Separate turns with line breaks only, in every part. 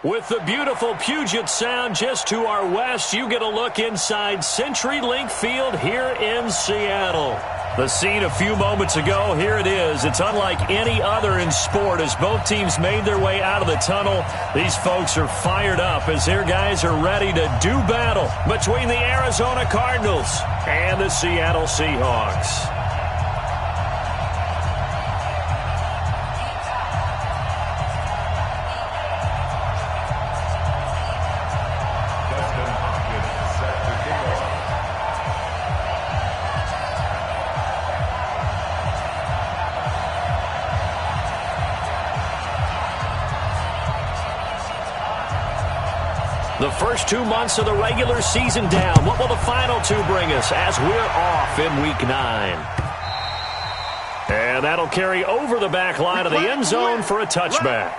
With the beautiful Puget Sound just to our west, you get a look inside CenturyLink Field here in Seattle. The scene a few moments ago, here it is. It's unlike any other in sport as both teams made their way out of the tunnel. These folks are fired up as their guys are ready to do battle between the Arizona Cardinals and the Seattle Seahawks. The first 2 months of the regular season down. What will the final two bring us as we're off in Week 9? And that'll carry over the back line of the end zone for a touchback.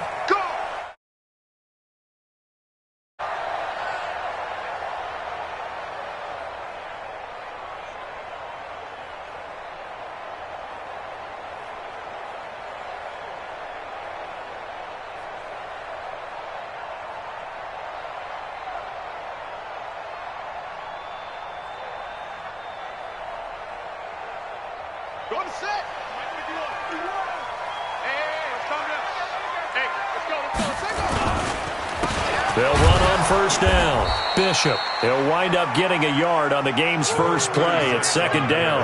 They'll run on first down. Bishop. He'll wind up getting a yard on the game's first play at second down.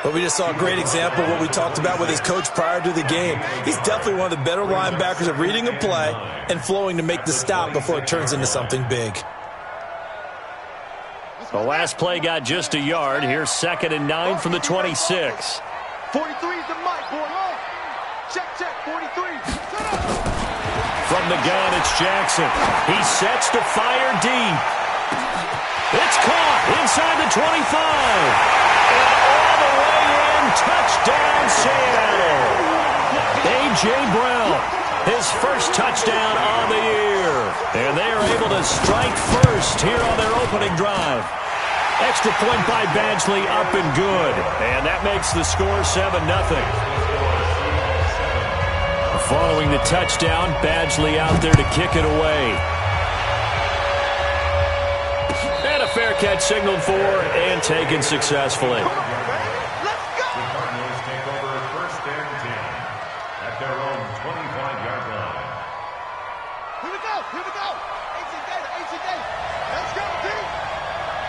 But we just saw a great example of what we talked about with his coach prior to the game. He's definitely one of the better linebackers at reading a play and flowing to make the stop before it turns into something big.
The last play got just a yard. Here's 2nd and 9 from the 26.
43 is the mic, boy. Check, 43.
From the gun, it's Jackson. He sets to fire deep. It's caught inside the 25. And all the way in, touchdown Seattle. A.J. Brown, his first touchdown on the year. And they are able to strike first here on their opening drive. Extra point by Badgley up and good. And that makes the score 7-0. Following the touchdown, Badgley out there to kick it away. And a fair catch signaled for and taken successfully.
Let's go!
The Cardinals take over 1st and 10 at their own 25-yard line.
Here we go! AC Data. Let's go, team!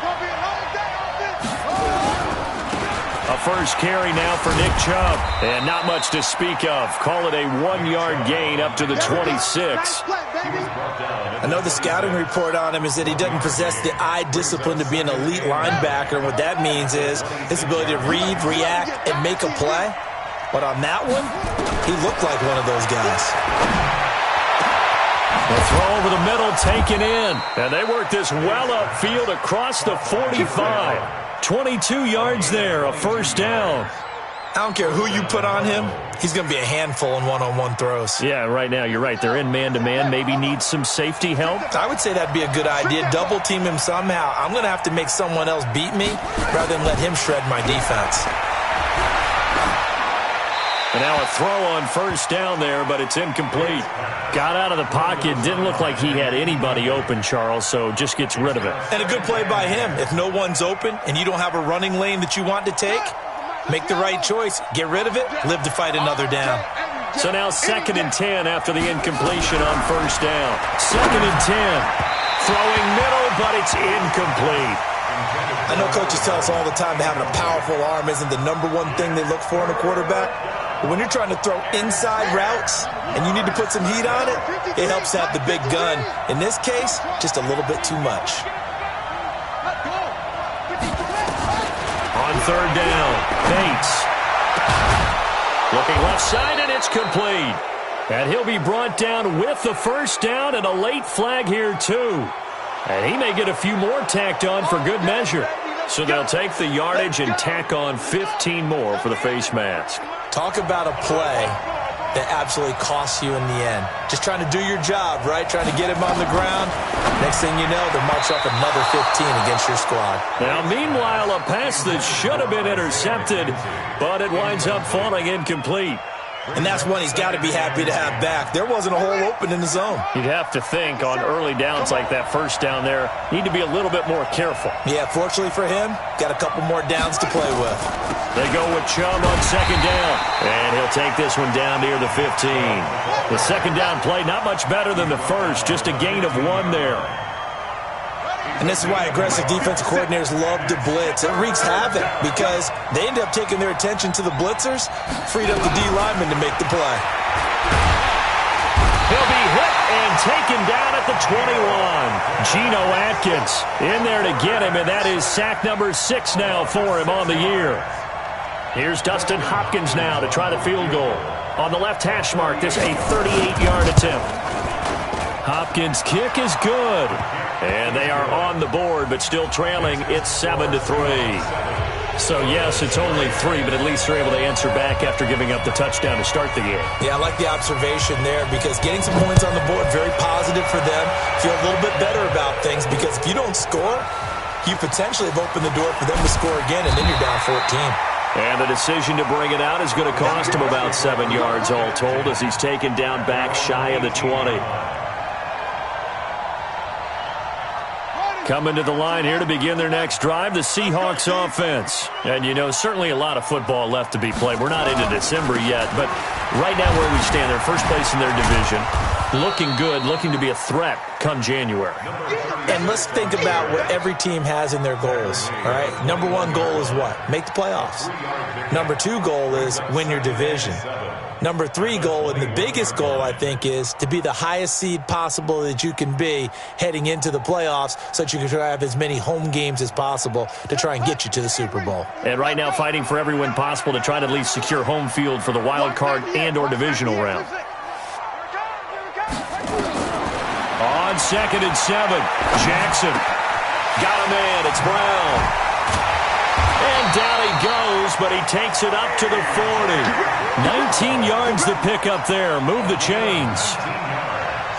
Gonna be a long day on this.
A first carry now for Nick Chubb. And not much to speak of. Call it a 1-yard gain up to the 26.
I know the scouting report on him is that he doesn't possess the eye discipline to be an elite linebacker. And what that means is his ability to read, react, and make a play. But on that one, he looked like one of those guys.
The throw over the middle taken in. And they work this well upfield across the 45. 22 yards there, a first down.
I don't care who you put on him. He's going to be a handful in one-on-one throws.
Yeah, right now, you're right. They're in man-to-man. Maybe needs some safety help.
I would say that'd be a good idea. Double team him somehow. I'm going to have to make someone else beat me rather than let him shred my defense.
And now a throw on first down there, but it's incomplete. Got out of the pocket. Didn't look like he had anybody open, Charles, so just gets rid of it.
And a good play by him. If no one's open and you don't have a running lane that you want to take, make the right choice. Get rid of it. Live to fight another down.
So now 2nd and 10 after the incompletion on first down. 2nd and 10. Throwing middle, but it's incomplete.
I know coaches tell us all the time that having a powerful arm isn't the #1 thing they look for in a quarterback. But when you're trying to throw inside routes and you need to put some heat on it, it helps to have the big gun. In this case, just a little bit too much.
On 3rd down, Bates. Looking left side, and it's complete. And he'll be brought down with the first down and a late flag here, too. And he may get a few more tacked on for good measure. So they'll take the yardage and tack on 15 more for the face mask.
Talk about a play that absolutely costs you in the end. Just trying to do your job, right? Trying to get him on the ground. Next thing you know, they'll march up another 15 against your squad.
Now, meanwhile, a pass that should have been intercepted, but it winds up falling incomplete.
And that's one he's got to be happy to have back. There wasn't a hole open in the zone.
You'd have to think on early downs like that first down there, need to be a little bit more careful.
Yeah, fortunately for him, got a couple more downs to play with.
They go with Chubb on second down. And he'll take this one down near the 15. The second down play, not much better than the first, just a gain of 1 there.
And this is why aggressive defensive coordinators love to blitz. It wreaks havoc because they end up taking their attention to the blitzers, freed up the D lineman to make the play.
He'll be hit and taken down at the 21. Geno Atkins in there to get him, and that is sack number 6 now for him on the year. Here's Dustin Hopkins now to try the field goal. On the left hash mark, this a 38-yard attempt. Hopkins' kick is good. And they are on the board, but still trailing. It's 7-3. So, yes, it's only 3, but at least they're able to answer back after giving up the touchdown to start the game.
Yeah, I like the observation there because getting some points on the board, very positive for them. Feel a little bit better about things because if you don't score, you potentially have opened the door for them to score again, and then you're down 14.
And the decision to bring it out is going to cost him about 7 yards all told as he's taken down back shy of the 20. Coming to the line here to begin their next drive, the Seahawks offense. And, you know, certainly a lot of football left to be played. We're not into December yet, but right now where we stand, they're first place in their division. Looking good, looking to be a threat come January.
And let's think about what every team has in their goals, all right? Number 1 goal is what? Make the playoffs. Number 2 goal is win your division. Number 3 goal, and the biggest goal, I think, is to be the highest seed possible that you can be heading into the playoffs so that you can try to have as many home games as possible to try and get you to the Super Bowl.
And right now fighting for every win possible to try to at least secure home field for the wild card and or divisional round. On 2nd and 7, Jackson. Got a man, it's Brown. And down he goes, but he takes it up to the 40. 19 yards to pick up there. Move the chains.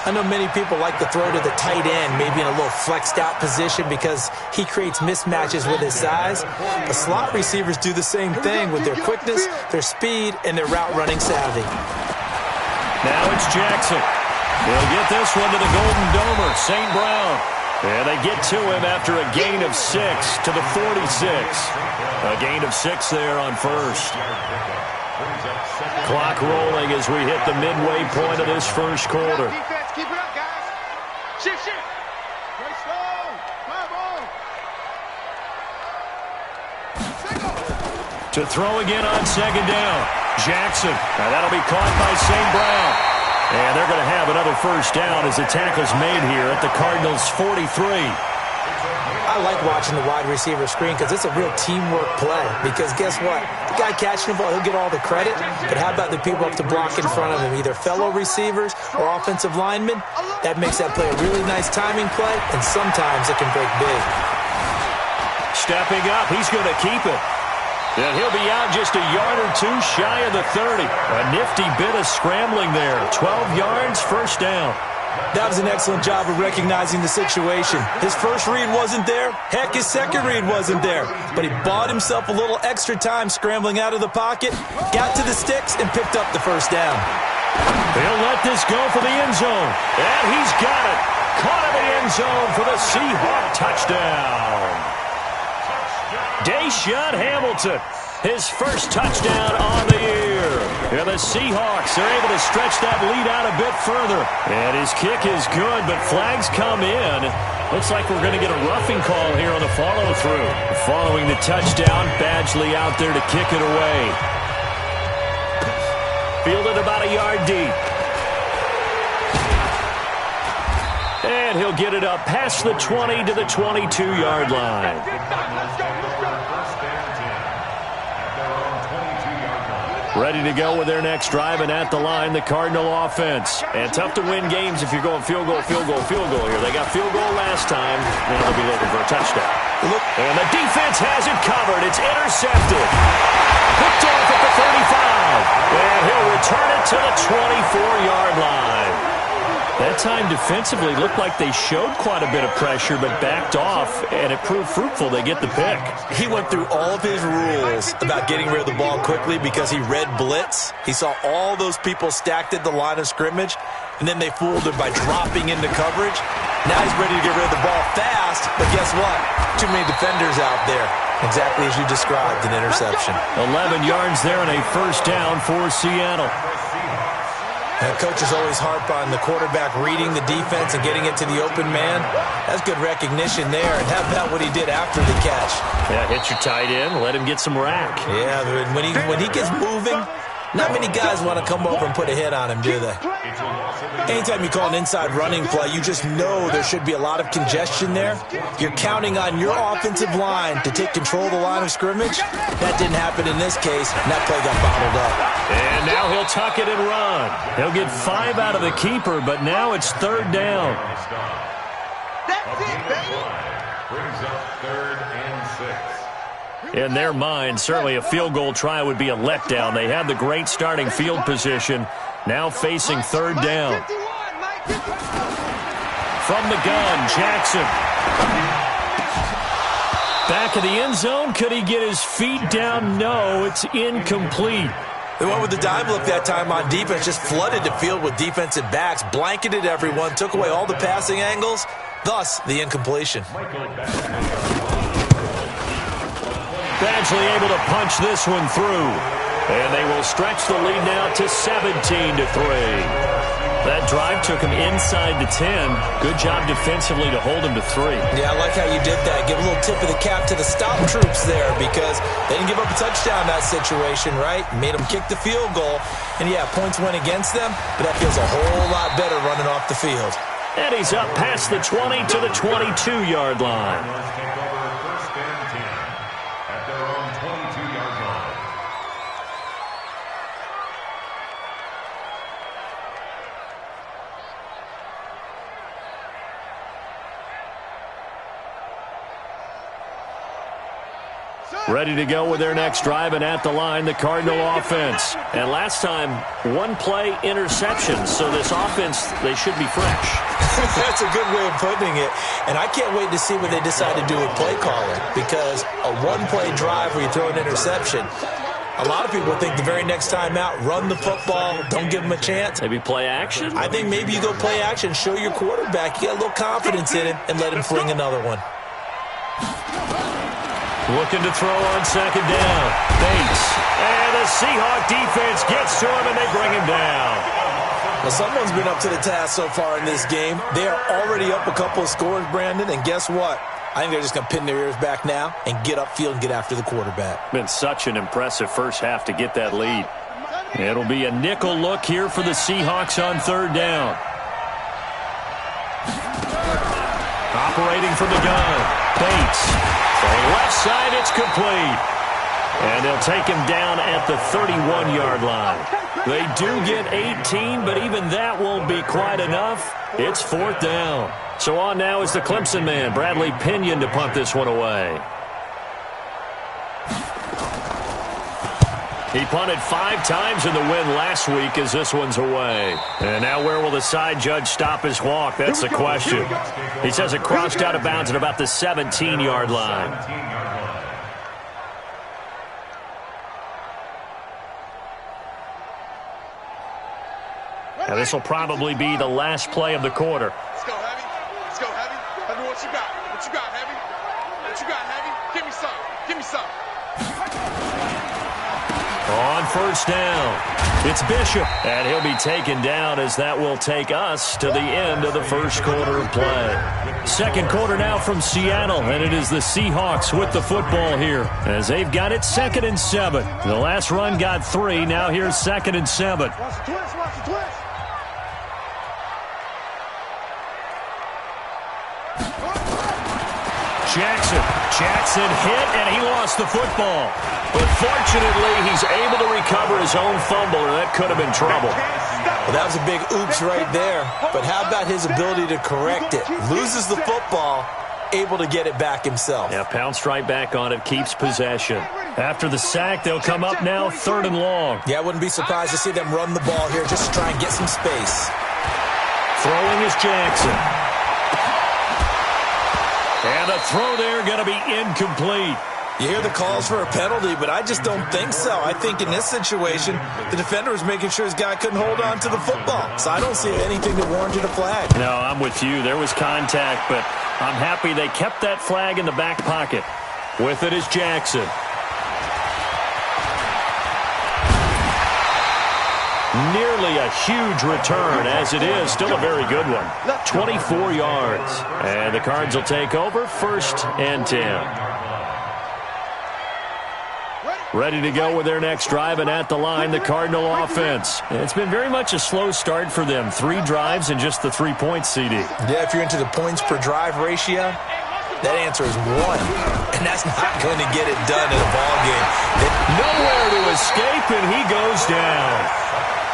I know many people like to throw to the tight end, maybe in a little flexed out position because he creates mismatches with his size. The slot receivers do the same thing with their quickness, their speed, and their route running savvy.
Now it's Jackson. He'll get this one to the Golden Domer, St. Brown. And they get to him after a gain of 6 to the 46. A gain of 6 there on first. Clock rolling as we hit the midway point of this first quarter.
Defense, keep it up, guys. Shift. Very slow. Come on.
To throw again on second down. Jackson. Now that'll be caught by St. Brown. And they're going to have another first down as the tackle's made here at the Cardinals' 43.
I like watching the wide receiver screen because it's a real teamwork play. Because guess what? The guy catching the ball, he'll get all the credit. But how about the people up to block in front of him, either fellow receivers or offensive linemen? That makes that play a really nice timing play, and sometimes it can break big.
Stepping up, he's going to keep it. And he'll be out just a yard or 2 shy of the 30. A nifty bit of scrambling there. 12 yards, first down.
That was an excellent job of recognizing the situation. His first read wasn't there. Heck, his second read wasn't there. But he bought himself a little extra time scrambling out of the pocket, got to the sticks, and picked up the first down.
He'll let this go for the end zone. And he's got it. Caught in the end zone for the Seahawk touchdown. Deshaun Hamilton, his first touchdown on the year. And the Seahawks are able to stretch that lead out a bit further. And his kick is good, but flags come in. Looks like we're going to get a roughing call here on the follow-through. Following the touchdown, Badgley out there to kick it away. Fielded about a yard deep. And he'll get it up past the 20 to the 22-yard line. Ready to go with their next drive, and at the line, the Cardinal offense. And tough to win games if you're going field goal here. They got field goal last time. Now they'll be looking for a touchdown. And the defense has it covered. It's intercepted. Picked off at the 35. And he'll return it to the 24-yard line. That time defensively looked like they showed quite a bit of pressure but backed off, and it proved fruitful. They get the pick.
He went through all of his rules about getting rid of the ball quickly because he read blitz. He saw all those people stacked at the line of scrimmage, and then they fooled him by dropping into coverage. Now he's ready to get rid of the ball fast, but guess what? Too many defenders out there. Exactly as you described, an interception.
11 yards there and a first down for Seattle.
And coaches always harp on the quarterback reading the defense and getting it to the open man. That's good recognition there. And how about what he did after the catch?
Yeah, hit your tight end, let him get some rack.
Yeah, when he gets moving, not many guys want to come over and put a hit on him, do they? Anytime you call an inside running play, you just know there should be a lot of congestion there. You're counting on your offensive line to take control of the line of scrimmage. That didn't happen in this case, and that play got bottled up.
And now he'll tuck it and run. He'll get 5 out of the keeper, but now it's third down.
That's it, baby.
Brings up 3rd and 6.
In their mind, certainly a field goal try would be a letdown. They had the great starting field position, now facing third down. From the gun, Jackson. Back of the end zone. Could he get his feet down? No, it's incomplete.
They went with the dive look that time on defense, just flooded the field with defensive backs, blanketed everyone, took away all the passing angles, thus the incompletion.
Badgley able to punch this one through. And they will stretch the lead now to 17-3. That drive took him inside the 10. Good job defensively to hold him to 3.
Yeah, I like how you did that. Give a little tip of the cap to the stop troops there because they didn't give up a touchdown in that situation, right? Made them kick the field goal. And, yeah, points went against them, but that feels a whole lot better running off the field.
And he's up past the 20 to the 22-yard line. Ready to go with their next drive, and at the line, the Cardinal offense. And last time, one play interception, so this offense, they should be fresh.
That's a good way of putting it. And I can't wait to see what they decide to do with play calling, because a one-play drive where you throw an interception, a lot of people think the very next time out, run the football, don't give them a chance.
Maybe play action?
I think maybe you go play action, show your quarterback you got a little confidence in him, and let him fling another one.
Looking to throw on second down. Bates. And the Seahawk defense gets to him, and they bring him down.
Well, someone's been up to the task so far in this game. They are already up a couple of scores, Brandon, and guess what? I think they're just going to pin their ears back now and get upfield and get after the quarterback.
Been such an impressive first half to get that lead. It'll be a nickel look here for the Seahawks on third down. Operating from the gun. Bates. The left side, it's complete. And they'll take him down at the 31-yard line. They do get 18, but even that won't be quite enough. It's fourth down. So on now is the Clemson man, Bradley Pinion, to punt this one away. He punted 5 times in the win last week as this one's away. And now where will the side judge stop his walk? That's the question. He says it crossed out of bounds at about the 17-yard line. Now this will probably be the last play of the quarter.
Let's go, Heavy. Let's go, Heavy. Tell me what you got. What you got, Heavy? What you got, Heavy? Give me some. Give me some.
On first down, it's Bishop, and he'll be taken down as that will take us to the end of the first quarter of play. Second quarter now from Seattle, and it is the Seahawks with the football here as they've got it 2nd and 7. The last run got 3, now here's 2nd and 7.
Watch the twist. Watch the twist.
Jackson hit, and he lost the football. But fortunately, he's able to recover his own fumble, and that could have been trouble.
Well, that was a big oops right there. But how about his ability to correct it? Loses the football, able to get it back himself.
Yeah, pounced right back on it, keeps possession. After the sack, they'll come up now 3rd and long.
Yeah, I wouldn't be surprised to see them run the ball here just to try and get some space.
Throwing is Jackson. And the throw there going to be incomplete.
You hear the calls for a penalty, but I just don't think so. I think in this situation, the defender was making sure his guy couldn't hold on to the football. So I don't see anything that warranted a flag.
No, I'm with you. There was contact, but I'm happy they kept that flag in the back pocket. With it is Jackson. Nearly a huge return, as it is. Still a very good one. 24 yards. And the Cards will take over, 1st and 10. Ready to go with their next drive, and at the line, the Cardinal offense. It's been very much a slow start for them. 3 drives and just the 3 points, CD.
Yeah, if you're into the points per drive ratio, that answer is 1. And that's not going to get it done in a ball game.
Nowhere to escape, and he goes down.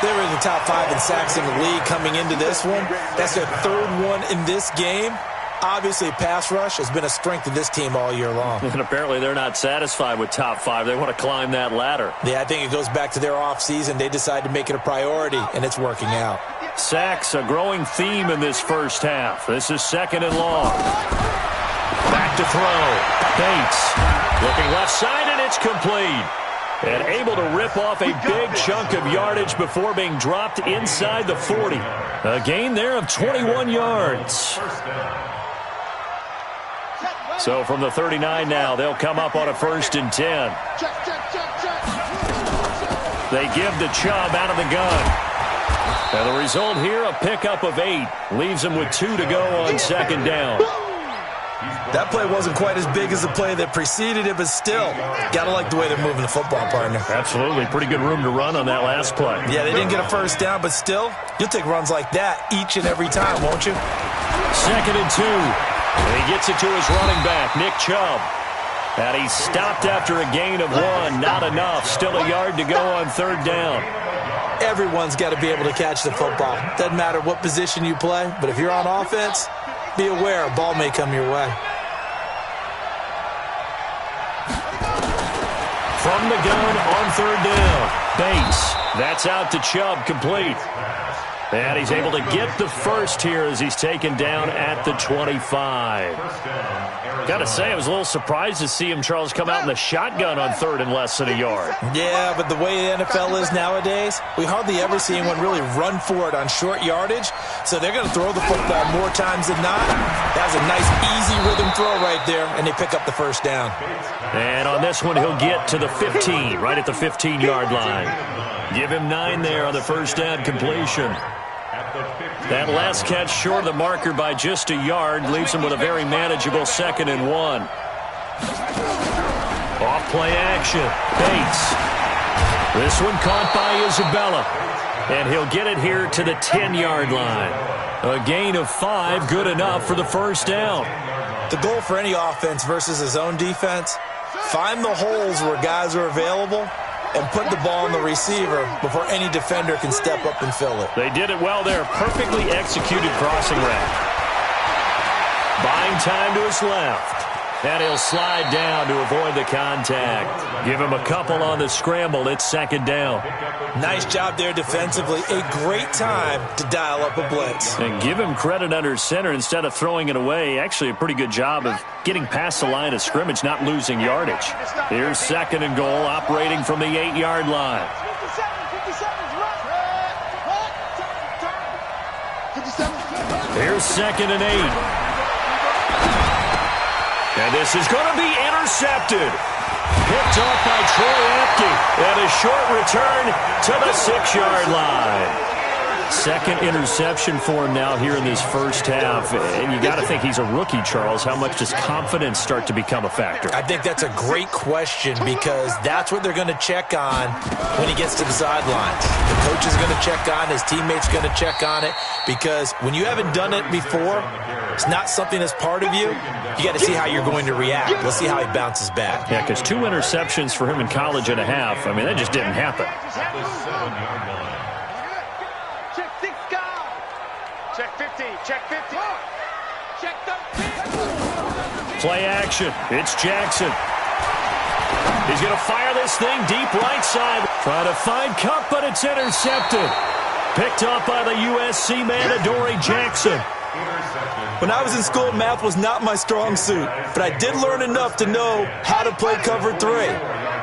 They were in the top 5 in sacks in the league coming into this one. That's their 3rd one in this game. Obviously, pass rush has been a strength of this team all year long.
And apparently they're not satisfied with top 5. They want to climb that ladder.
Yeah, I think it goes back to their offseason. They decided to make it a priority, and it's working out.
Sacks, a growing theme in this first half. This is 2nd and long. Back to throw. Bates looking left side, and it's complete. And able to rip off a big chunk of yardage before being dropped inside the 40. A gain there of 21 yards. So from the 39 now, they'll come up on a 1st and 10. They give to Chubb out of the gun. And the result here, a pickup of 8. Leaves them with 2 to go on 2nd down.
That play wasn't quite as big as the play that preceded it, but still, gotta like the way they're moving the football, partner.
Absolutely. Pretty good room to run on that last play.
Yeah, they didn't get a 1st down, but still, you'll take runs like that each and every time, won't you?
2nd and 2. And he gets it to his running back, Nick Chubb. And he's stopped after a gain of 1. Not enough. Still a yard to go on 3rd down.
Everyone's got to be able to catch the football. Doesn't matter what position you play, but if you're on offense, be aware a ball may come your way.
From the gun on 3rd down. Bates. That's out to Chubb, complete. And he's able to get the 1st here as he's taken down at the 25. Got to say, I was a little surprised to see him, Charles, come out in the shotgun on 3rd and less than a yard.
Yeah, but the way the NFL is nowadays, we hardly ever see anyone really run for it on short yardage. So they're going to throw the football more times than not. That was a nice, easy rhythm throw right there, and they pick up the 1st down.
And on this one, he'll get to the 15, right at the 15-yard line. Give him 9 there on the 1st down completion. That last catch short of the marker by just a yard leaves him with a very manageable 2nd and 1. Off play action. Bates. This one caught by Isabella. And he'll get it here to the 10-yard line. A gain of 5, good enough for the 1st down.
The goal for any offense versus his own defense, find the holes where guys are available and put the ball on the receiver before any defender can step up and fill it.
They did it well there. Perfectly executed crossing route. Buying time to his left. And he'll slide down to avoid the contact. Give him a couple on the scramble. It's 2nd down.
Nice job there defensively. A great time to dial up a blitz.
And give him credit under center instead of throwing it away. Actually a pretty good job of getting past the line of scrimmage, not losing yardage. Here's 2nd and goal, operating from the 8-yard line.
57.
Here's 2nd and 8. And this is going to be intercepted. Picked off by Troy Apke. And a short return to the 6-yard line. 2nd interception for him now here in this first half. And you got to think he's a rookie, Charles. How much does confidence start to become a factor?
I think that's a great question because that's what they're going to check on when he gets to the sidelines. The coach is going to check on, his teammates going to check on it because when you haven't done it before, it's not something that's part of you. You got to see how you're going to react. Let's see how he bounces back.
Yeah, because 2 interceptions for him in college and a half. I mean, that just didn't happen.
Check 6 guys. Check 15. Check 15. Check 13.
Play action. It's Jackson. He's going to fire this thing deep right side. Trying to find Cup, but it's intercepted. picked up by the USC man, Adoree Jackson.
When I was in school, math was not my strong suit, but I did learn enough to know how to play cover 3.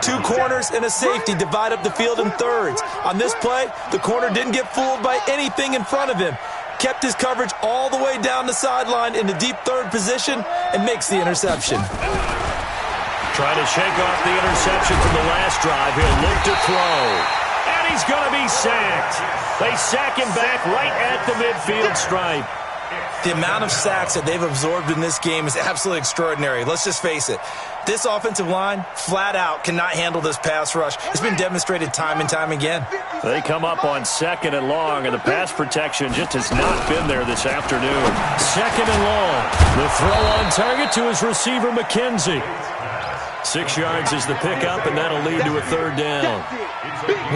2 corners and a safety divide up the field in thirds. On this play, the corner didn't get fooled by anything in front of him. Kept his coverage all the way down the sideline in the deep third position and makes the interception.
Trying to shake off the interception from the last drive. He'll look to throw. And he's going to be sacked. They sack him back right at the midfield stripe.
The amount of sacks that they've absorbed in this game is absolutely extraordinary. Let's just face it. This offensive line, flat out, cannot handle this pass rush. It's been demonstrated time and time again.
They come up on 2nd and long, and the pass protection just has not been there this afternoon. 2nd and long. The throw on target to his receiver, McKenzie. 6 yards is the pickup, and that'll lead to a 3rd down.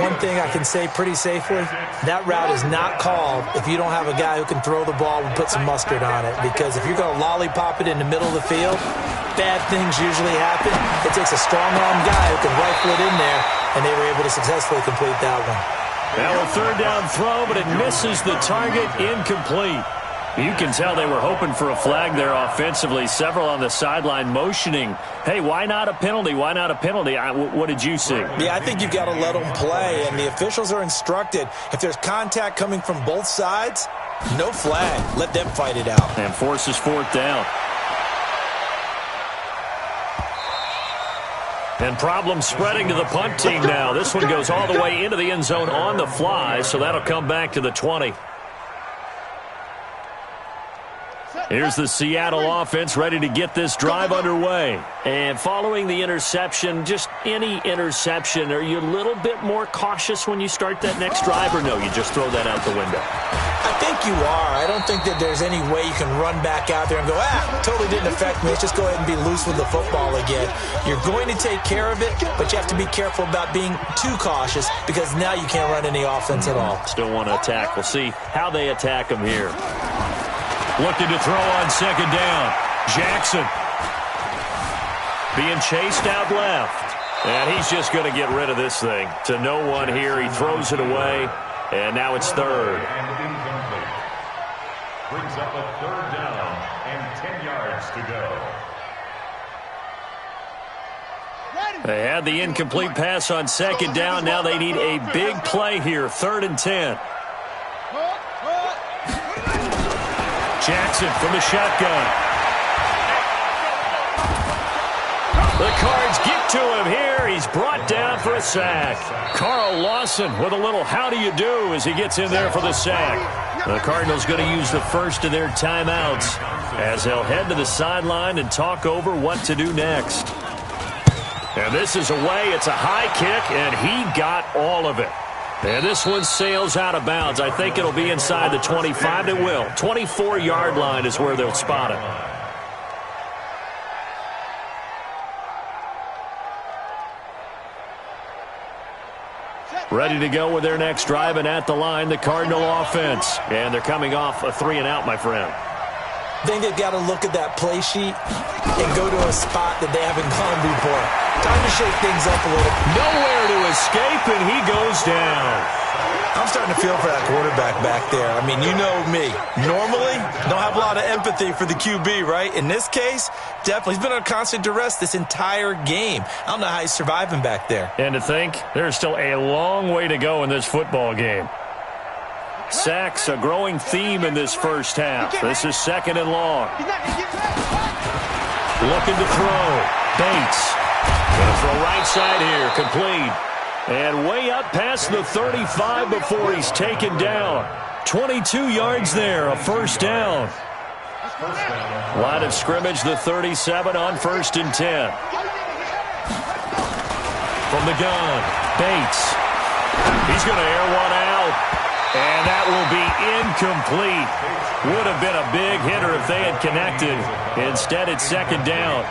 One thing I can say pretty safely, that route is not called if you don't have a guy who can throw the ball and put some mustard on it. Because if you're going to lollipop it in the middle of the field, bad things usually happen. It takes a strong-arm guy who can rifle it in there, and they were able to successfully complete that one.
Now a 3rd down throw, but it misses the target, incomplete. You can tell they were hoping for a flag there offensively. Several on the sideline motioning, hey, why not a penalty? Why not a penalty? What did you see?
Yeah, I think you've got to let them play, and the officials are instructed. If there's contact coming from both sides, no flag. Let them fight it out.
And forces 4th down. And problems spreading to the punt team now. This one goes all the way into the end zone on the fly, so that'll come back to the 20. Here's the Seattle offense ready to get this drive underway. And following the interception, just any interception, are you a little bit more cautious when you start that next drive, or no, you just throw that out the window?
I think you are. I don't think that there's any way you can run back out there and go, totally didn't affect me. Let's just go ahead and be loose with the football again. You're going to take care of it, but you have to be careful about being too cautious because now you can't run any offense at all.
Still want to attack. We'll see how they attack them here. Looking to throw on 2nd down. Jackson being chased out left. And he's just going to get rid of this thing. To no one here. He throws it away. And now it's 3rd.
And incomplete. Brings up a 3rd down and 10 yards to go.
They had the incomplete pass on 2nd down. Now they need a big play here. 3rd and 10. Jackson from the shotgun. The Cards get to him here. He's brought down for a sack. Carl Lawson with a little how do you do as he gets in there for the sack. The Cardinals going to use the first of their timeouts as they'll head to the sideline and talk over what to do next. And this is away. It's a high kick, and he got all of it. And this one sails out of bounds. I think it'll be inside the 25. It will. 24-yard line is where they'll spot it. Ready to go with their next drive, and at the line, the Cardinal offense. And they're coming off a 3-and-out, my friend.
I think they've got to look at that play sheet and go to a spot that they haven't gone before. Time to shake things up a little.
Nowhere to escape, and he goes down.
I'm starting to feel for that quarterback back there. I mean, you know me. Normally, don't have a lot of empathy for the QB, right? In this case, definitely. He's been on constant duress this entire game. I don't know how he's surviving back there.
And to think, there's still a long way to go in this football game. Sacks, a growing theme in this first half. This is 2nd and long. Looking to throw. Bates. Going to throw right side here. Complete. And way up past the 35 before he's taken down. 22 yards there, a 1st down. Line of scrimmage, the 37 on 1st and 10. From the gun, Bates. He's going to air one out. And that will be incomplete. Would have been a big hitter if they had connected. Instead, it's 2nd down.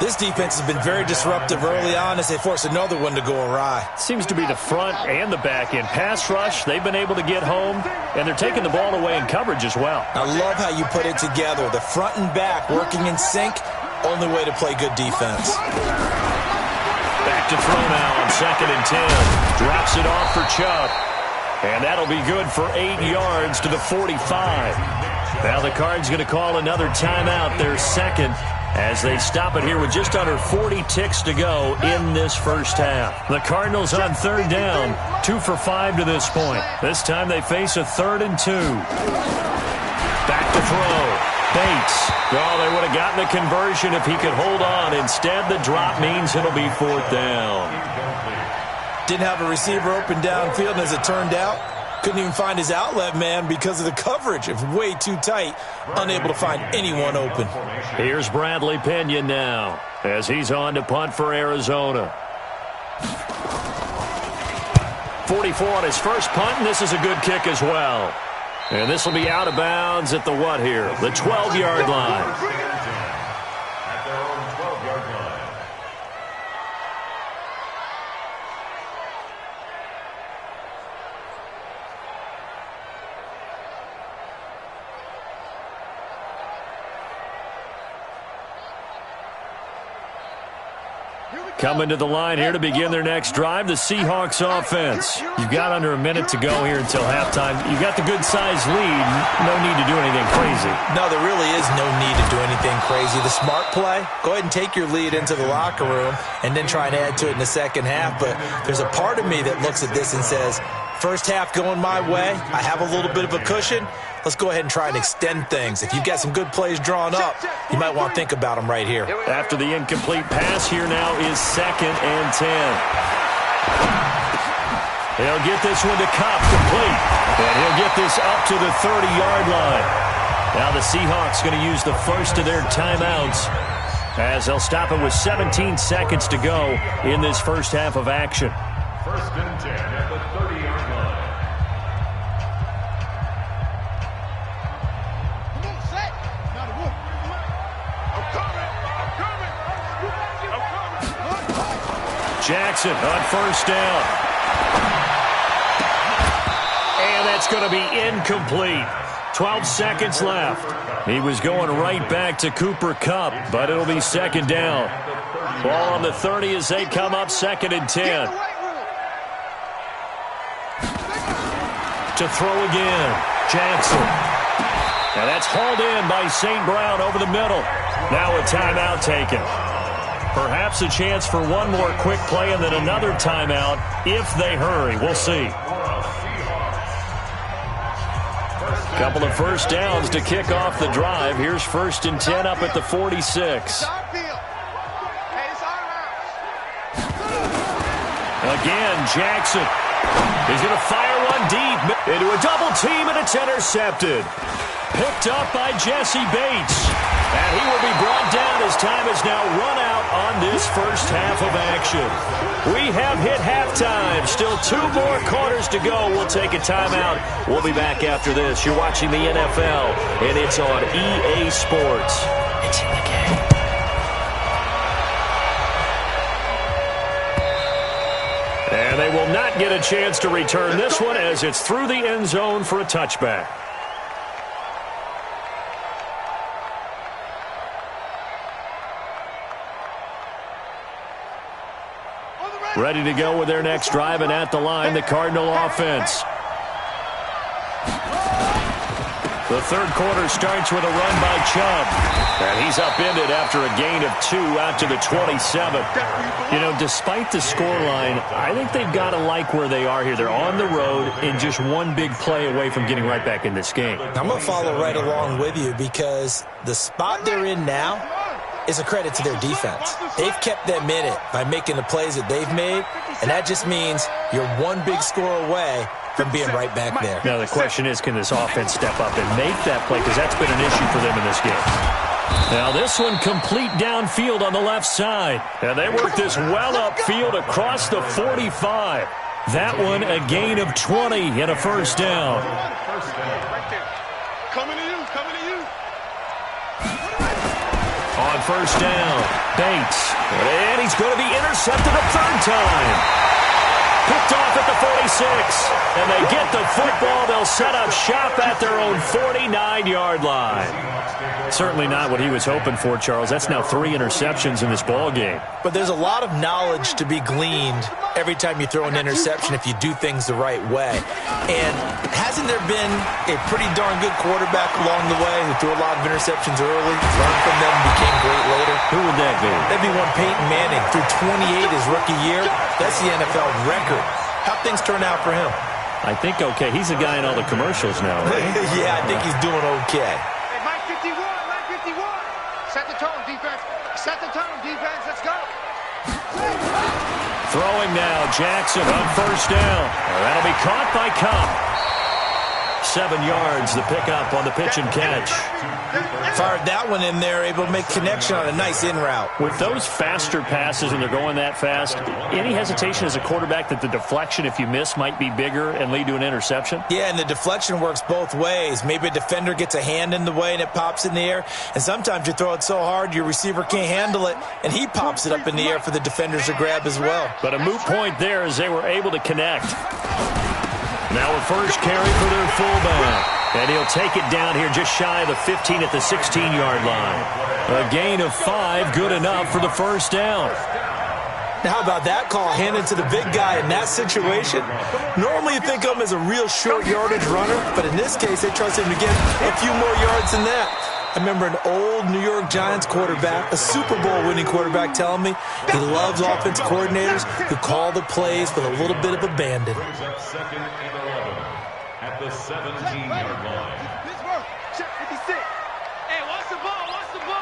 This defense has been very disruptive early on as they force another one to go awry.
Seems to be the front and the back end. Pass rush, they've been able to get home, and they're taking the ball away in coverage as well.
I love how you put it together. The front and back working in sync, only way to play good defense.
Back to throw now on 2nd and 10. Drops it off for Chubb. And that'll be good for 8 yards to the 45. Now the Cards going to call another timeout, their second, as they stop it here with just under 40 ticks to go in this first half. The Cardinals on third down, 2 for 5 to this point. This time they face a 3rd and 2. Back to throw. Bates. Oh, they would have gotten the conversion if he could hold on. Instead, the drop means it'll be 4th down.
Didn't have a receiver open downfield, and as it turned out, couldn't even find his outlet man because of the coverage. It was way too tight, unable to find anyone open.
Here's Bradley Pena now as he's on to punt for Arizona. 44 on his first punt, and this is a good kick as well. And this will be out of bounds at the what here? The 12-yard line.
At their own 12-yard line.
Coming to the line here to begin their next drive, the Seahawks offense. You've got under a minute to go here until halftime. You've got the good-sized lead. No need to do anything crazy.
No, there really is no need to do anything crazy. The smart play, go ahead and take your lead into the locker room and then try and add to it in the second half. But there's a part of me that looks at this and says, first half going my way, I have a little bit of a cushion. Let's go ahead and try and extend things. If you've got some good plays drawn up, you might want to think about them right here.
After the incomplete pass, here now is 2nd and 10. He'll get this one to Kupp, complete. And he'll get this up to the 30-yard line. Now the Seahawks going to use the first of their timeouts as they'll stop it with 17 seconds to go in this first half of action.
1st and 10 at the 30-yard line.
Jackson on first down. And that's going to be incomplete. 12 seconds left. He was going right back to Cooper Kupp, but it'll be 2nd down. Ball on the 30 as they come up 2nd and 10. To throw again, Jackson. And that's hauled in by St. Brown over the middle. Now a timeout taken. Perhaps a chance for one more quick play and then another timeout if they hurry. We'll see. Couple of first downs to kick off the drive. Here's 1st and 10 up at the 46. Again, Jackson. He's going to fire one deep into a double team, and it's intercepted. Picked up by Jesse Bates. And he will be brought down as time has now run out on this first half of action. We have hit halftime. Still 2 more quarters to go. We'll take a timeout. We'll be back after this. You're watching the NFL, and it's on EA Sports. It's in the game. And they will not get a chance to return this one as it's through the end zone for a touchback. Ready to go with their next drive, and at the line, the Cardinal offense. The third quarter starts with a run by Chubb. And he's upended after a gain of 2 out to the 27. You know, despite the scoreline, I think they've got to like where they are here. They're on the road and just one big play away from getting right back in this game.
I'm going to follow right along with you because the spot they're in now is a credit to their defense. They've kept them in it by making the plays that they've made, and that just means you're one big score away from being right back there.
Now the question is, can this offense step up and make that play? Because that's been an issue for them in this game. Now this one complete downfield on the left side. And they work this well upfield across the 45. That one a gain of 20 and a first down.
Coming to you, coming to you.
On first down, Bates. And he's going to be intercepted a third time. Picked off at the 46. And they get the football. They'll set up shop at their own 49-yard line. Certainly not what he was hoping for, Charles. That's now 3 interceptions in this ball game.
But there's a lot of knowledge to be gleaned every time you throw an interception if you do things the right way. And hasn't there been a pretty darn good quarterback along the way who threw a lot of interceptions early, learned from them, became great later?
Who would that be?
That'd be one Peyton Manning. Threw 28 his rookie year. That's the NFL record. How'd things turn out for him?
I think okay. He's a guy in all the commercials now, right?
Yeah, I think he's doing okay.
Hey, Mike 51, Mike 51. Set the tone, defense. Set the tone, defense. Let's go.
Throwing now, Jackson on first down. That'll be caught by Cup. 7 yards, the pickup on the pitch and catch.
Fired that one in there, able to make connection on a nice in route.
With those faster passes and they're going that fast, any hesitation as a quarterback that the deflection, if you miss, might be bigger and lead to an interception?
Yeah, and the deflection works both ways. Maybe a defender gets a hand in the way and it pops in the air. And sometimes you throw it so hard your receiver can't handle it, and he pops it up in the air for the defenders to grab as well.
But a moot point there as they were able to connect. Now a first carry for their fullback. And he'll take it down here just shy of the 15 at the 16-yard line. A gain of 5, good enough for the first down.
Now, how about that call handed to the big guy in that situation? Normally you think of him as a real short yardage runner, but in this case they trust him to get a few more yards than that. I remember an old New York Giants quarterback, a Super Bowl winning quarterback, telling me he loves offensive coordinators who call the plays with a little bit of abandon.
Brings up 2nd and 11 at the 17-yard line.
Pittsburgh, check 56. Hey, watch the ball, watch the ball.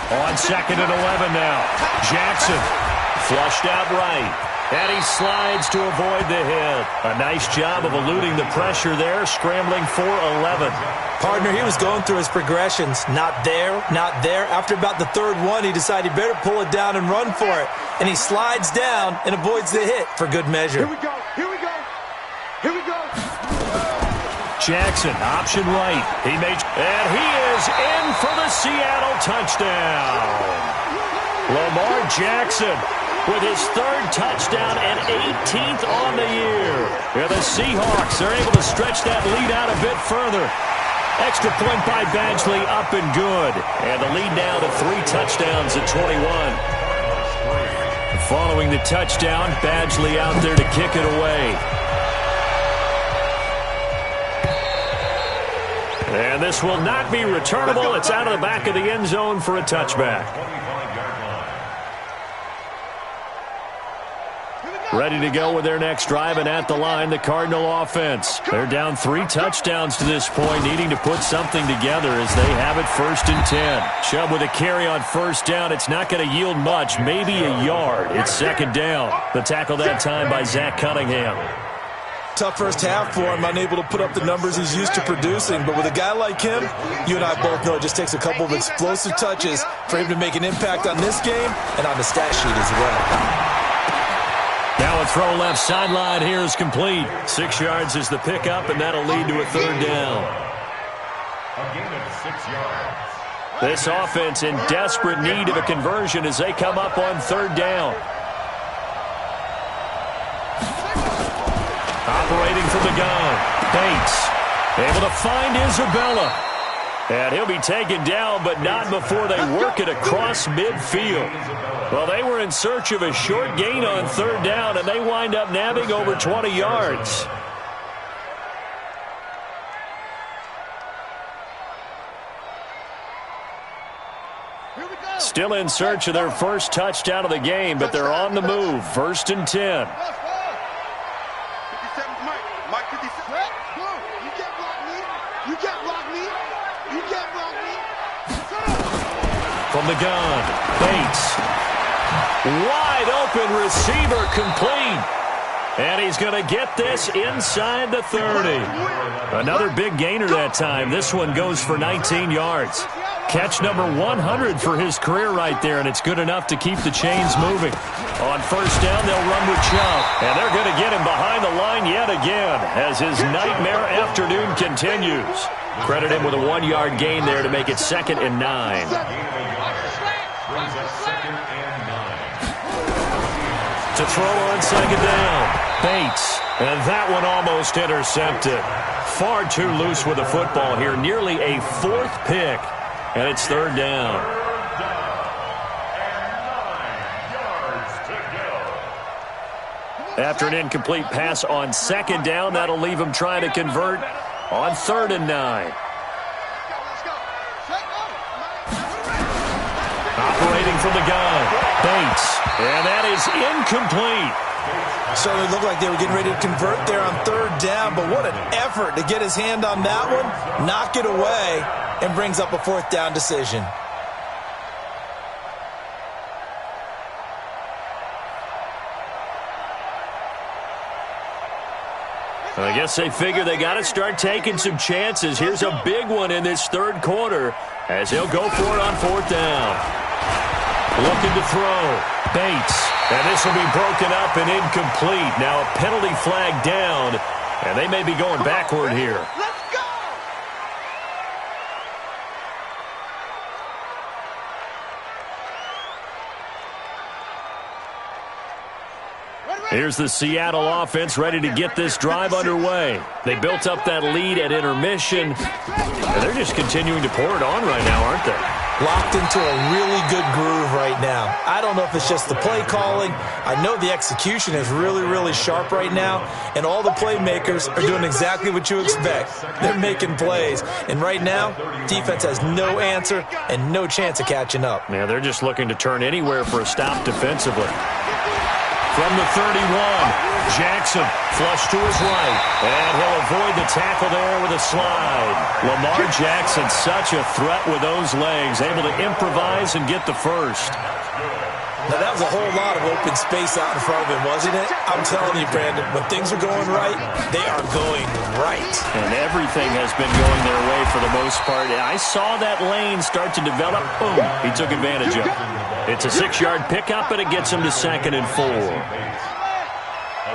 On 2nd and 11 now. Jackson flushed out right. And he slides to avoid the hit. A nice job of eluding the pressure there, scrambling for 11.
Partner, he was going through his progressions. Not there, not there. After about the 3rd one, he decided he better pull it down and run for it. And he slides down and avoids the hit for good measure.
Here we go, here we go, here we go.
Jackson, option right. And he is in for the Seattle touchdown. Lamar Jackson with his 3rd touchdown and 18th on the year. Yeah, the Seahawks are able to stretch that lead out a bit further. Extra point by Badgley, up and good. And the lead now to 3 touchdowns at 21. Following the touchdown, Badgley out there to kick it away. And this will not be returnable. It's out of the back of the end zone for a touchback. Ready to go with their next drive, and at the line, the Cardinal offense. They're down 3 touchdowns to this point, needing to put something together as they have it 1st and 10. Chubb with a carry on first down. It's not going to yield much, maybe a yard. It's 2nd down. The tackle that time by Zach Cunningham.
Tough first half for him, unable to put up the numbers he's used to producing. But with a guy like him, you and I both know it just takes a couple of explosive touches for him to make an impact on this game and on the stat sheet as well.
Now a throw left sideline here is complete. 6 yards is the pickup, and that'll lead to a 3rd down.
A gain of 6 yards.
This offense in desperate need of a conversion as they come up on 3rd down. Operating from the gun. Bates able to find Isabella. And he'll be taken down, but not before they work it across midfield. Well, they were in search of a short gain on 3rd down, and they wind up nabbing over 20 yards. Still in search of their first touchdown of the game, but they're on the move. 1st and 10.
Mike 57. You can't block me. You can't block me. You can't block me.
From the gun, Bates. Wide open receiver complete. And he's going to get this inside the 30. Another big gainer that time. This one goes for 19 yards. Catch number 100 for his career right there, and it's good enough to keep the chains moving. On 1st down, they'll run with Chubb, and they're going to get him behind the line yet again as his nightmare afternoon continues. Credit him with a 1-yard gain there to make it 2nd and 9.
Brings up 2nd and 9.
To throw on second down. Bates. And that one almost intercepted. Far too loose with the football here. Nearly a fourth pick. And it's third down. After an incomplete pass on second down, that'll leave him trying to convert on 3rd and 9. Operating from the gun, Bates. And that is incomplete.
Certainly looked like they were getting ready to convert there on 3rd down, but what an effort to get his hand on that one, knock it away, and brings up a 4th down decision.
I guess they figure they got to start taking some chances. Here's a big one in this 3rd quarter as he'll go for it on 4th down. Looking to throw. Bates. And this will be broken up and incomplete. Now a penalty flag down, and they may be going backward here.
Let's go!
Here's the Seattle offense ready to get this drive underway. They built up that lead at intermission, and they're just continuing to pour it on right now, aren't they?
Locked into a really good groove right now. I don't know if it's just the play calling. I know the execution is really, really sharp right now, and all the playmakers are doing exactly what you expect. They're making plays, and right now, defense has no answer and no chance of catching up.
Yeah, they're just looking to turn anywhere for a stop defensively. From the 31, Jackson flush to his right, and he'll avoid the tackle there with a slide. Lamar Jackson, such a threat with those legs, able to improvise and get the first.
Now, that was a whole lot of open space out in front of him, wasn't it? I'm telling you, Brandon, when things are going right, they are going right.
And everything has been going their way for the most part. I saw that lane start to develop. Boom, he took advantage of it. It's a 6-yard pickup, and it gets him to 2nd and 4.
A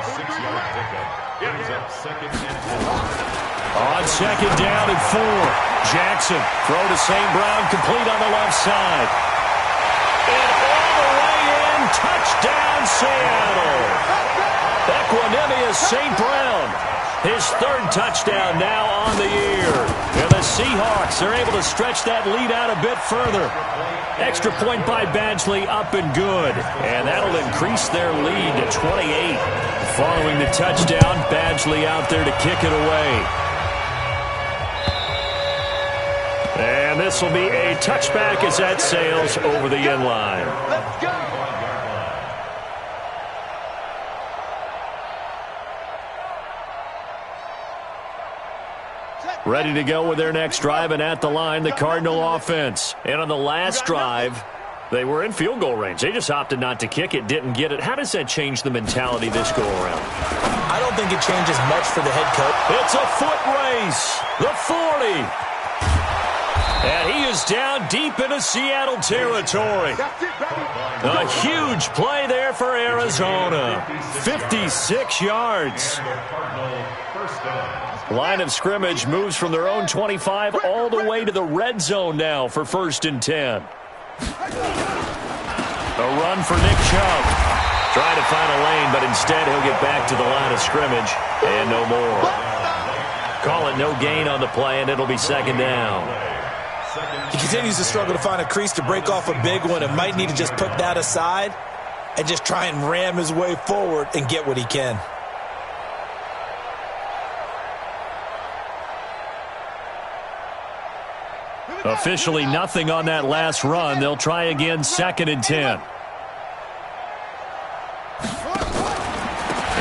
6-yard pickup brings up 2nd and 4.
On 2nd down and 4, Jackson throw to St. Brown, complete on the left side. And all the way in, touchdown Seattle. Equanimous St. Brown, his 3rd touchdown now on the year. And the Seahawks are able to stretch that lead out a bit further. Extra point by Badgley, up and good. And that'll increase their lead to 28. Following the touchdown, Badgley out there to kick it away. And this will be a touchback as that sails over the end line.
Let's go!
Ready to go with their next drive, and at the line, the Cardinal offense. And on the last drive, they were in field goal range. They just opted not to kick it, didn't get it. How does that change the mentality this go-around?
I don't think it changes much for the head coach.
It's a foot race. The 40. And he is down deep into Seattle territory. A huge play there for Arizona. 56 yards. Line of scrimmage moves from their own 25 all the way to the red zone now for 1st and 10. A run for Nick Chubb. Trying to find a lane, but instead he'll get back to the line of scrimmage. And no more. Call it no gain on the play, and it'll be 2nd down.
He continues to struggle to find a crease to break off a big one and might need to just put that aside and just try and ram his way forward and get what he can.
Officially nothing on that last run. They'll try again, 2nd and 10.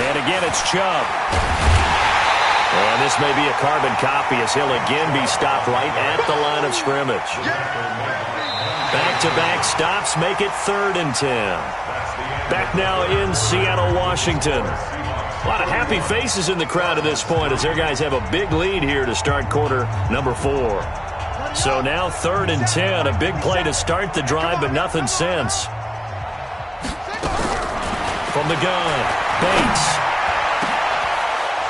And again, it's Chubb. And this may be a carbon copy as he'll again be stopped right at the line of scrimmage. Back-to-back stops make it 3rd and 10. Back now in Seattle, Washington. A lot of happy faces in the crowd at this point as their guys have a big lead here to start quarter number 4. So now 3rd and 10, a big play to start the drive, but nothing since. From the gun, Bates.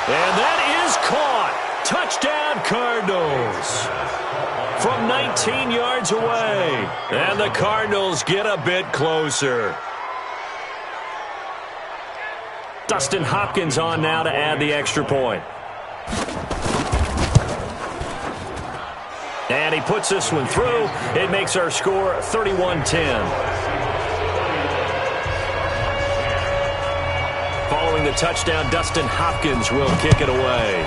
And that is caught. Touchdown, Cardinals. From 19 yards away. And the Cardinals get a bit closer. Dustin Hopkins on now to add the extra point. And he puts this one through. It makes our score 31-10. Following the touchdown, Dustin Hopkins will kick it away.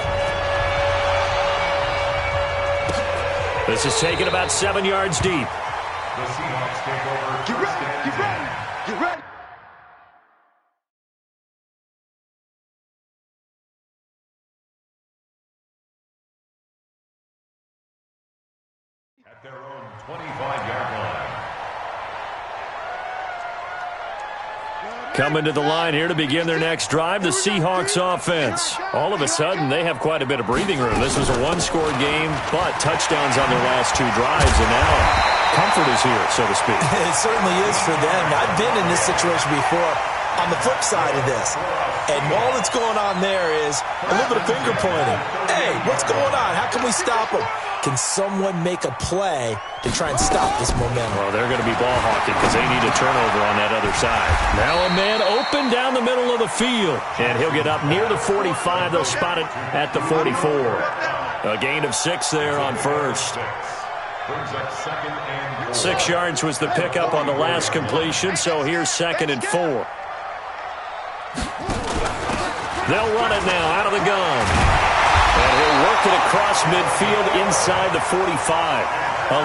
This is taken about 7 yards deep.
The Seahawks take over.
Get ready, get ready, get ready.
At their own 25-yard line.
Coming to the line here to begin their next drive, the Seahawks offense. All of a sudden, they have quite a bit of breathing room. This was a one-score game, but touchdowns on their last 2 drives, and now comfort is here, so to speak.
It certainly is for them. I've been in this situation before on the flip side of this. And all that's going on there is a little bit of finger pointing. Hey, what's going on? How can we stop them? Can someone make a play to try and stop this momentum?
Well, they're going to be ball hawking because they need a turnover on that other side. Now a man open down the middle of the field. And he'll get up near the 45. They'll spot it at the 44. A gain of 6 there on first. 6 yards was the pickup on the last completion, so here's 2nd and 4. They'll run it now out of the gun. And he'll work it across midfield inside the 45.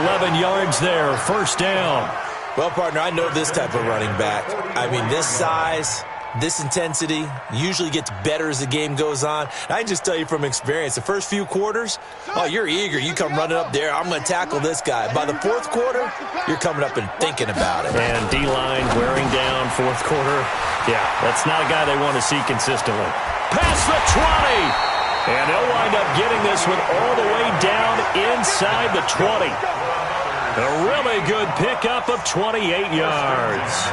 11 yards there, first down.
Well, partner, I know this type of running back. I mean, this size, this intensity usually gets better as the game goes on. And I can just tell you from experience, the first few quarters, oh, you're eager. You come running up there, I'm going to tackle this guy. By the 4th quarter, you're coming up and thinking about it.
And D-line wearing down 4th quarter. Yeah, that's not a guy they want to see consistently. Past the 20. And they'll wind up getting this one all the way down inside the 20. A really good pickup of 28 yards.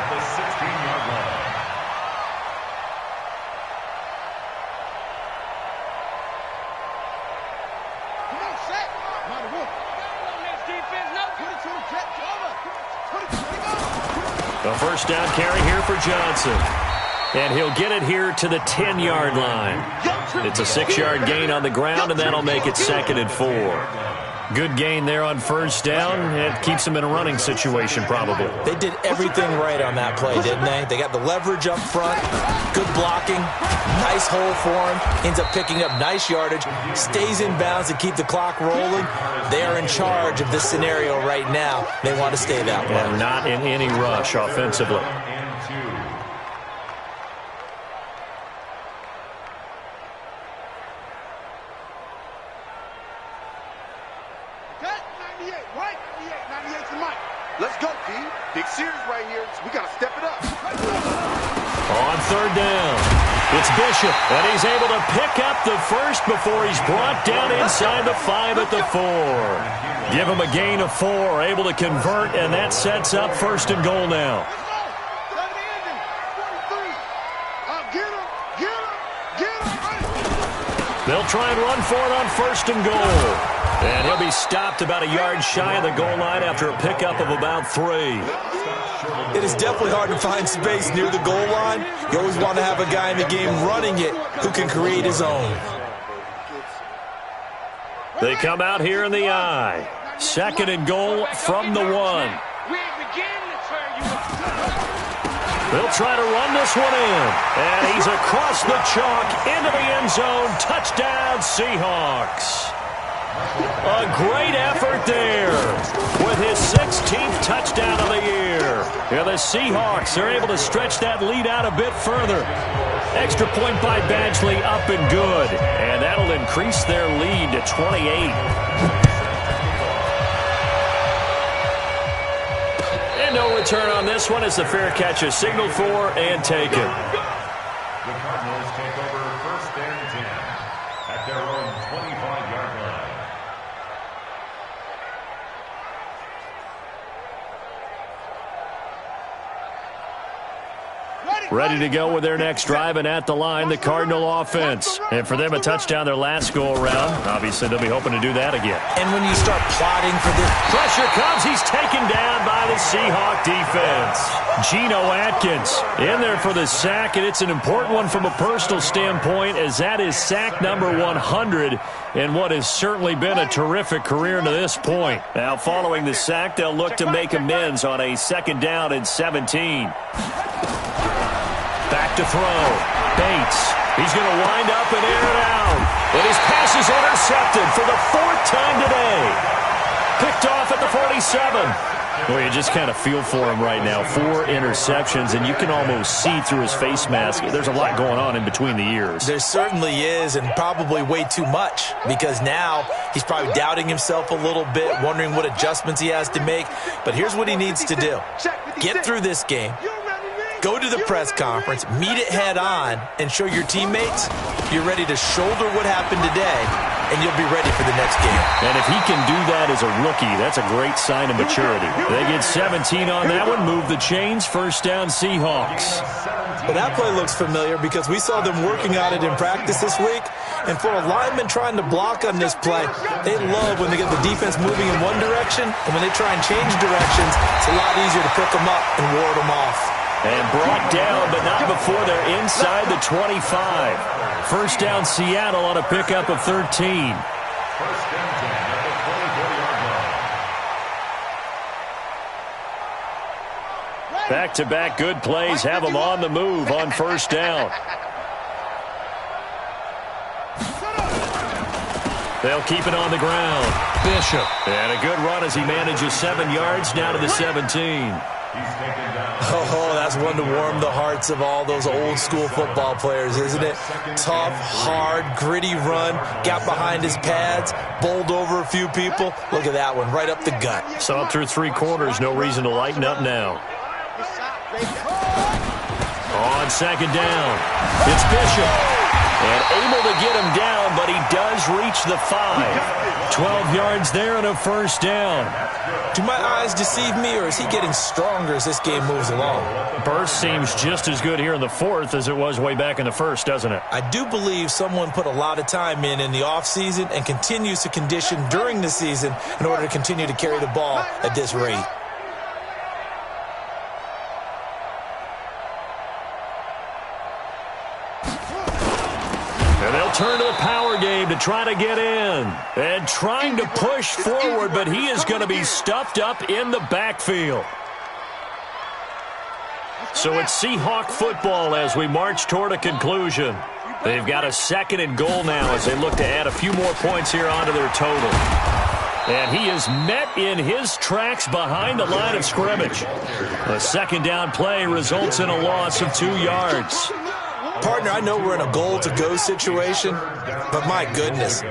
Come on, Shaq. Mighty Wolf.
A first down carry here for Johnson. And he'll get it here to the 10-yard line. It's a 6-yard gain on the ground, and that'll make it 2nd and 4. Good gain there on first down. It keeps them in a running situation, probably.
They did everything right on that play, didn't they? They got the leverage up front, good blocking, nice hole for him, ends up picking up nice yardage, stays in bounds to keep the clock rolling. They are in charge of this scenario right now. They want to stay that way.
And not in any rush offensively.
Let's go, D. Big series right here. We got to step it up.
On 3rd down, it's Bishop, and he's able to pick up the first before he's brought down inside the 5 at the 4. Give him a gain of 4, able to convert, and that sets up 1st and goal now. They'll try and run for it on 1st and goal. And he'll be stopped about a yard shy of the goal line after a pickup of about 3.
It is definitely hard to find space near the goal line. You always want to have a guy in the game running it who can create his own.
They come out here in the I. 2nd and goal from the 1. They'll try to run this one in. And he's across the chalk into the end zone. Touchdown, Seahawks. A great effort there with his 16th touchdown of the year. Yeah, the Seahawks are able to stretch that lead out a bit further. Extra point by Badgley up and good. And that'll increase their lead to 28. And no return on this one as the fair catch is signaled for and taken.
The Cardinals take over 1st and 10 at their own 25-yard line.
Ready?
Ready to go with their next drive, and at the line, the Cardinal offense. And for them, a touchdown their last go-around. Obviously, they'll be hoping to do that again.
And when you start plotting for this...
Pressure comes. He's taken down by the Seahawk defense. Geno Atkins in there for the sack, and it's an important one from a personal standpoint, as that is sack number 100 in what has certainly been a terrific career to this point. Now, following the sack, they'll look to make amends on a 2nd down and 17. Back to throw. Bates. He's going to wind up and air it out. And his pass is intercepted for the 4th time today. Picked off at the 47. Well, you just kind of feel for him right now. 4 interceptions, and you can almost see through his face mask. There's a lot going on in between the ears.
There certainly is, and probably way too much, because now he's probably doubting himself a little bit, wondering what adjustments he has to make. But here's what he needs to do. Get through this game. Go to the press conference, meet it head on, and show your teammates you're ready to shoulder what happened today, and you'll be ready for the next game.
And if he can do that as a rookie, that's a great sign of maturity. They get 17 on that one, move the chains, 1st down Seahawks.
Well, that play looks familiar because we saw them working on it in practice this week. And for a lineman trying to block on this play, they love when they get the defense moving in one direction, and when they try and change directions, it's a lot easier to pick them up and ward them off.
And brought down, but not before they're inside the 25. 1st down Seattle on a pickup of 13.
1st and 10 at the 24-yard line.
Back-to-back good plays have them on the move on 1st down. They'll keep it on the ground. Bishop. And a good run as he manages 7 yards down to the 17.
Oh, that's one to warm the hearts of all those old-school football players, isn't it? Tough, hard, gritty run, got behind his pads, bowled over a few people. Look at that one, right up the gut.
So up through 3 quarters, no reason to lighten up now. On 2nd down, it's Bishop. And able to get him down, but he does reach the 5. 12 yards there and a 1st down.
Do my eyes deceive me, or is he getting stronger as this game moves along?
Burst seems just as good here in the 4th as it was way back in the 1st, doesn't it?
I do believe someone put a lot of time in the offseason and continues to condition during the season in order to continue to carry the ball at this rate.
And they'll turn to the power game to try to get in. And trying to push forward, but he is going to be stuffed up in the backfield. So it's Seahawk football as we march toward a conclusion. They've got a 2nd and goal now as they look to add a few more points here onto their total. And he is met in his tracks behind the line of scrimmage. A 2nd down play results in a loss of 2 yards.
Partner, I know we're in a goal-to-go situation, but my goodness,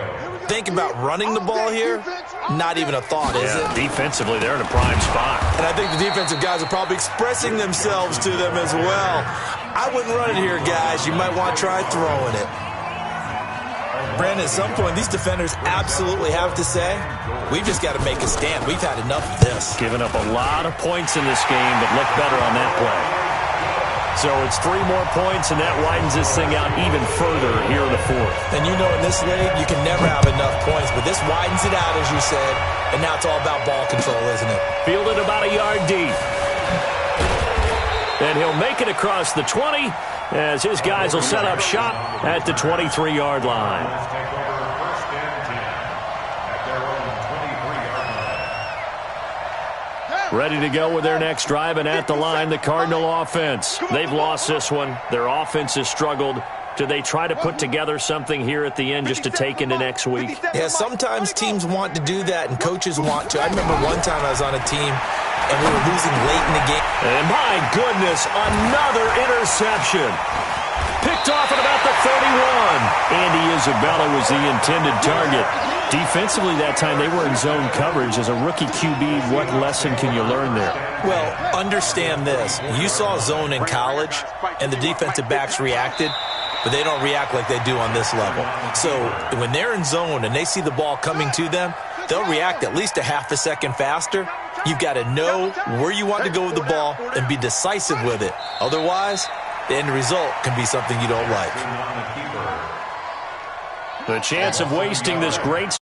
think about running the ball here. Not even a thought, is it?
Defensively, they're in a prime spot.
And I think the defensive guys are probably expressing themselves to them as well. I wouldn't run it here, guys. You might want to try throwing it. Brandon, at some point, these defenders absolutely have to say, we've just got to make a stand. We've had enough of this.
Giving up a lot of points in this game, but look better on that play. So it's 3 more points, and that widens this thing out even further here in the 4th.
And you know in this league, you can never have enough points, but this widens it out, as you said, and now it's all about ball control, isn't it?
Fielded about a yard deep. And he'll make it across the 20 as his guys will set up shop at the 23-yard line. Ready to go with their next drive, and at the line, the Cardinal offense. They've lost this one. Their offense has struggled. Do they try to put together something here at the end just to take into next week?
Yeah, sometimes teams want to do that, and coaches want to. I remember one time I was on a team, and we were losing late in the game.
And my goodness, another interception. Picked off at about the 31. Andy Isabella was the intended target. Defensively that time, they were in zone coverage. As a rookie QB, what lesson can you learn there?
Well, understand this. You saw zone in college, and the defensive backs reacted, but they don't react like they do on this level. So when they're in zone and they see the ball coming to them, they'll react at least a half a second faster. You've got to know where you want to go with the ball and be decisive with it. Otherwise, the end result can be something you don't like.
The chance of wasting this great